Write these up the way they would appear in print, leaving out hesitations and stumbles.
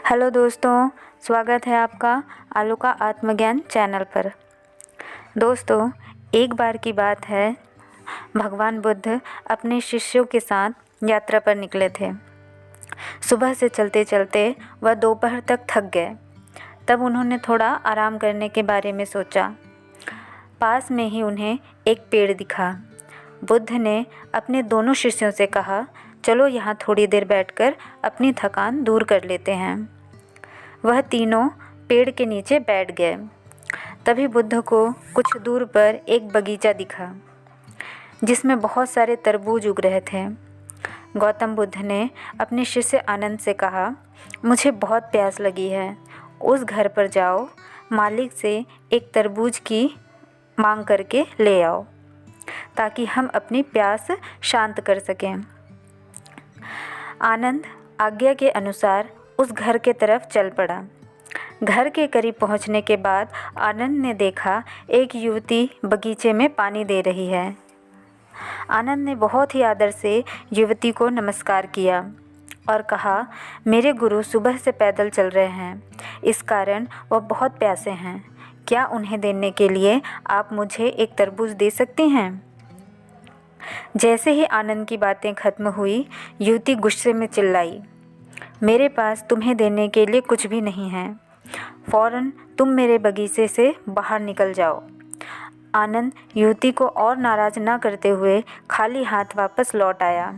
Hello दोस्तों, स्वागत है आपका आलू का आत्मज्ञान चैनल पर। दोस्तों, एक बार की बात है, भगवान बुद्ध अपने शिष्यों के साथ यात्रा पर निकले थे। सुबह से चलते चलते वह दोपहर तक थक गए। तब उन्होंने थोड़ा आराम करने के बारे में सोचा। पास में ही उन्हें एक पेड़ दिखा। बुद्ध ने अपने दोनों शिष्यों से कहा, चलो यहाँ थोड़ी देर बैठकर अपनी थकान दूर कर लेते हैं। वह तीनों पेड़ के नीचे बैठ गए। तभी बुद्ध को कुछ दूर पर एक बगीचा दिखा जिसमें बहुत सारे तरबूज उग रहे थे। गौतम बुद्ध ने अपने शिष्य आनंद से कहा, मुझे बहुत प्यास लगी है, उस घर पर जाओ, मालिक से एक तरबूज की मांग करके ले आओ ताकि हम अपनी प्यास शांत कर सकें। आनंद आज्ञा के अनुसार उस घर के तरफ चल पड़ा। घर के करीब पहुंचने के बाद आनंद ने देखा एक युवती बगीचे में पानी दे रही है। आनंद ने बहुत ही आदर से युवती को नमस्कार किया और कहा, मेरे गुरु सुबह से पैदल चल रहे हैं, इस कारण वह बहुत प्यासे हैं। क्या उन्हें देने के लिए आप मुझे एक तरबूज दे सकती हैं? जैसे ही आनंद की बातें खत्म हुई, युवती गुस्से में चिल्लाई, मेरे पास तुम्हें देने के लिए कुछ भी नहीं है। फ़ौरन तुम मेरे बगीचे से बाहर निकल जाओ। आनंद युवती को और नाराज़ न करते हुए खाली हाथ वापस लौट आया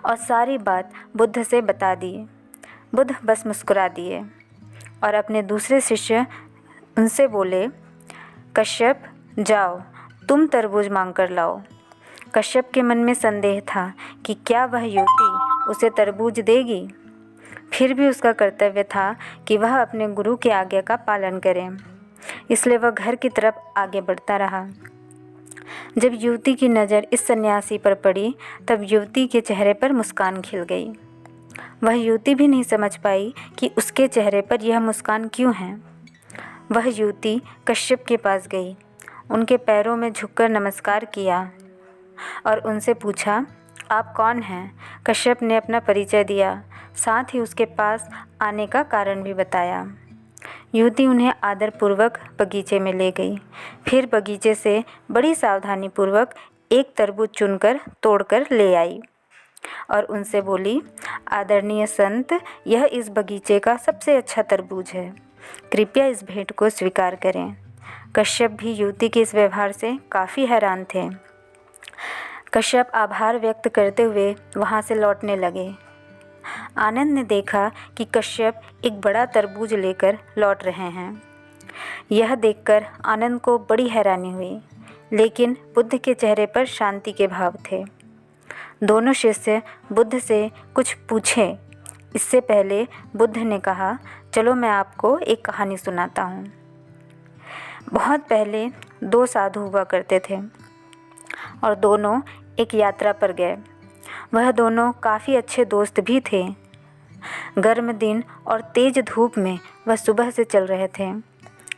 और सारी बात बुद्ध से बता दी। बुद्ध बस मुस्कुरा दिए और अपने दूसरे शिष्य उनसे बोले, कश्यप जाओ, तुम तरबूज मांग कर लाओ। कश्यप के मन में संदेह था कि क्या वह युवती उसे तरबूज देगी। फिर भी उसका कर्तव्य था कि वह अपने गुरु की आज्ञा का पालन करे, इसलिए वह घर की तरफ आगे बढ़ता रहा। जब युवती की नज़र इस सन्यासी पर पड़ी, तब युवती के चेहरे पर मुस्कान खिल गई। वह युवती भी नहीं समझ पाई कि उसके चेहरे पर यह मुस्कान क्यों है। वह युवती कश्यप के पास गई, उनके पैरों में झुककर नमस्कार किया और उनसे पूछा, आप कौन हैं? कश्यप ने अपना परिचय दिया, साथ ही उसके पास आने का कारण भी बताया। युवती उन्हें आदरपूर्वक बगीचे में ले गई। फिर बगीचे से बड़ी सावधानीपूर्वक एक तरबूज चुनकर तोड़कर ले आई और उनसे बोली, आदरणीय संत, यह इस बगीचे का सबसे अच्छा तरबूज है, कृपया इस भेंट को स्वीकार करें। कश्यप भी युवती के इस व्यवहार से काफ़ी हैरान थे। कश्यप आभार व्यक्त करते हुए वहाँ से लौटने लगे। आनंद ने देखा कि कश्यप एक बड़ा तरबूज लेकर लौट रहे हैं। यह देखकर आनंद को बड़ी हैरानी हुई, लेकिन बुद्ध के चेहरे पर शांति के भाव थे। दोनों शिष्य बुद्ध से कुछ पूछे इससे पहले बुद्ध ने कहा, चलो मैं आपको एक कहानी सुनाता हूँ। बहुत पहले दो साधु हुआ करते थे और दोनों एक यात्रा पर गए। वह दोनों काफ़ी अच्छे दोस्त भी थे। गर्म दिन और तेज़ धूप में वह सुबह से चल रहे थे,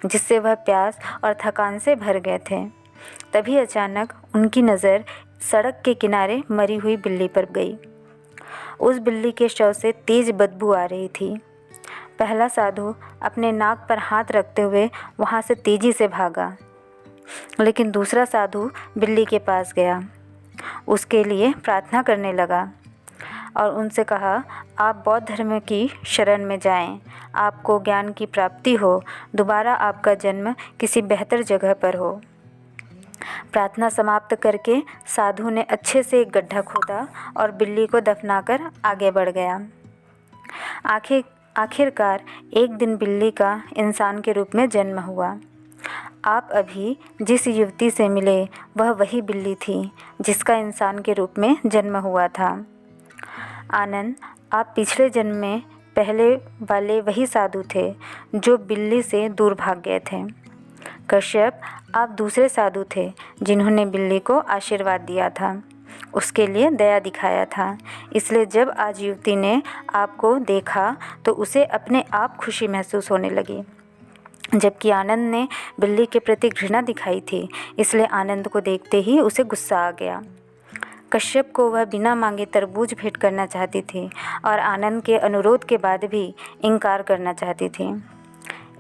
जिससे वह प्यास और थकान से भर गए थे। तभी अचानक उनकी नज़र सड़क के किनारे मरी हुई बिल्ली पर गई। उस बिल्ली के शव से तेज़ बदबू आ रही थी। पहला साधु अपने नाक पर हाथ रखते हुए वहाँ से तेज़ी से भागा, लेकिन दूसरा साधु बिल्ली के पास गया, उसके लिए प्रार्थना करने लगा और उनसे कहा, आप बौद्ध धर्म की शरण में जाएं, आपको ज्ञान की प्राप्ति हो, दोबारा आपका जन्म किसी बेहतर जगह पर हो। प्रार्थना समाप्त करके साधु ने अच्छे से एक गड्ढा खोदा और बिल्ली को दफनाकर आगे बढ़ गया। आखिरकार एक दिन बिल्ली का इंसान के रूप में जन्म हुआ। आप अभी जिस युवती से मिले वह वही बिल्ली थी जिसका इंसान के रूप में जन्म हुआ था। आनंद, आप पिछले जन्म में पहले वाले वही साधु थे जो बिल्ली से दूर भाग गए थे। कश्यप, आप दूसरे साधु थे जिन्होंने बिल्ली को आशीर्वाद दिया था, उसके लिए दया दिखाया था। इसलिए जब आज युवती ने आपको देखा तो उसे अपने आप खुशी महसूस होने लगी, जबकि आनंद ने बिल्ली के प्रति घृणा दिखाई थी, इसलिए आनंद को देखते ही उसे गुस्सा आ गया। कश्यप को वह बिना मांगे तरबूज भेंट करना चाहती थी और आनंद के अनुरोध के बाद भी इनकार करना चाहती थी।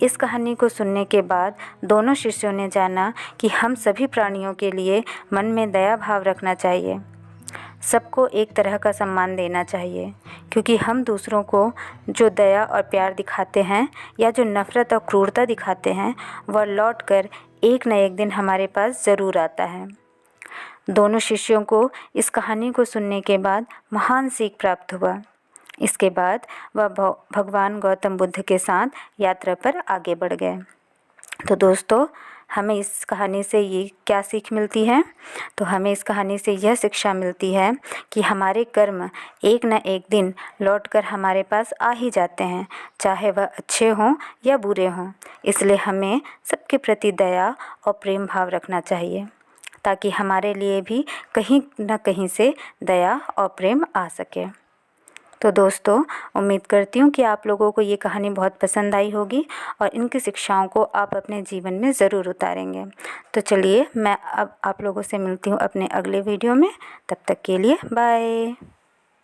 इस कहानी को सुनने के बाद दोनों शिष्यों ने जाना कि हम सभी प्राणियों के लिए मन में दया भाव रखना चाहिए। सबको एक तरह का सम्मान देना चाहिए, क्योंकि हम दूसरों को जो दया और प्यार दिखाते हैं या जो नफ़रत और क्रूरता दिखाते हैं वह लौट कर एक न एक दिन हमारे पास ज़रूर आता है। दोनों शिष्यों को इस कहानी को सुनने के बाद महान सीख प्राप्त हुआ। इसके बाद वह भगवान गौतम बुद्ध के साथ यात्रा पर आगे बढ़ गए। तो दोस्तों, हमें इस कहानी से ये क्या सीख मिलती है? तो हमें इस कहानी से यह शिक्षा मिलती है कि हमारे कर्म एक न एक दिन लौटकर हमारे पास आ ही जाते हैं, चाहे वह अच्छे हों या बुरे हों। इसलिए हमें सबके प्रति दया और प्रेम भाव रखना चाहिए, ताकि हमारे लिए भी कहीं न कहीं से दया और प्रेम आ सके। तो दोस्तों, उम्मीद करती हूँ कि आप लोगों को ये कहानी बहुत पसंद आई होगी और इनकी शिक्षाओं को आप अपने जीवन में ज़रूर उतारेंगे। तो चलिए, मैं अब आप लोगों से मिलती हूँ अपने अगले वीडियो में। तब तक के लिए बाय।